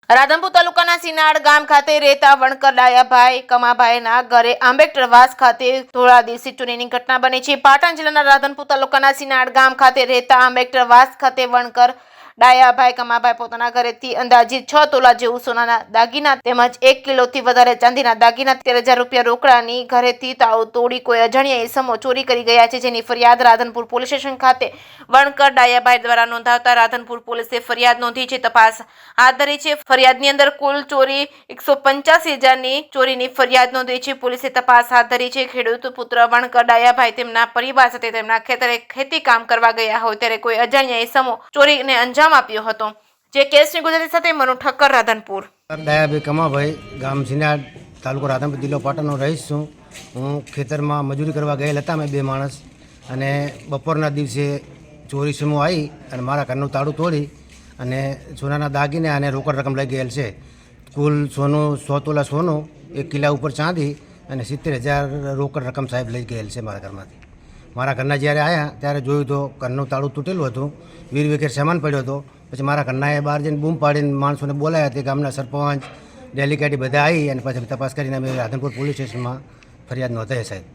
રાધનપુર તાલુકાના સિનાડ ગામ ખાતે રહેતા વણકર ડાયાભાઈ કમાભાઈના ઘરે આંબેડકરવાસ ખાતે થોડા દિવસે ચોરીની ઘટના બની છે। પાટણ જિલ્લાના રાધનપુર તાલુકાના સિનાડ ગામ ખાતે રહેતા આંબેડકરવાસ ખાતે વણકર ડાયાભાઈ કમાભાઈ પોતાના ઘરેથી અંદાજિત 6 તોલા જેવું સોનાના દાગીના તેમજ 1 કિલોથી વધારે ચાંદીના દાગીના 13,000 રૂપિયા રોકડાની ઘરેથી તાળું તોડી કોઈ અજાણ્યા ઇસમો ચોરી કરી ગયા છે, જેની ફરિયાદ રાધનપુર પોલીસ સ્ટેશન ખાતે વણકર ડાયાભાઈ દ્વારા નોંધાવતા રાધનપુર પોલીસે ફરિયાદ નોંધી છે। તપાસ હાથ ધરી છે। ફરિયાદની અંદર કુલ ચોરી 185,000ની ચોરીની ફરિયાદ નોંધી છે। પોલીસે તપાસ હાથ ધરી છે। ખેડૂત પુત્ર વણકર ડાયાભાઈ તેમના પરિવાર સાથે તેમના ખેતરે ખેતી કામ કરવા ગયા હોય ત્યારે કોઈ અજાણ્યા ઇસમો ચોરીને અંજામ આપ્યો હતો। જે કેસની ગુજરાતી સાથે મનુ ઠક્કર, રાધનપુર। ડાયાભાઈ કમાભાઈ, ગામ સિનાડ, તાલુકો રાધનપુર, જિલ્લો પાટણનો રહીશ છું। હું ખેતરમાં મજૂરી કરવા ગયેલ હતા અમે 2 માણસ, અને બપોરના દિવસે ચોરી સમૂહ આવી અને મારા ઘરનું તાળું તોડી અને સોનાના દાગીને અને રોકડ રકમ લઈ ગયેલ છે। કુલ સોનું 100 તોલા સોનું, 1 કિલા ઉપર ચાંદી અને 70,000 રોકડ રકમ સાહેબ લઈ ગયેલ છે મારા ઘરમાંથી। મારા ઘરના જ્યારે આવ્યા ત્યારે જોયું તો ઘરનું તાળું તૂટેલું હતું, વીર વિખેર સામાન પડ્યો હતો। પછી મારા ઘરના બહાર જઈને બૂમ પાડીને માણસોને બોલાયા તે ગામના સરપંચ, ડેલિકેટી બધા આવી અને પછી તપાસ કરીને અમે રાધનપુર પોલીસ સ્ટેશનમાં ફરિયાદ નોંધાઈ સાહેબ।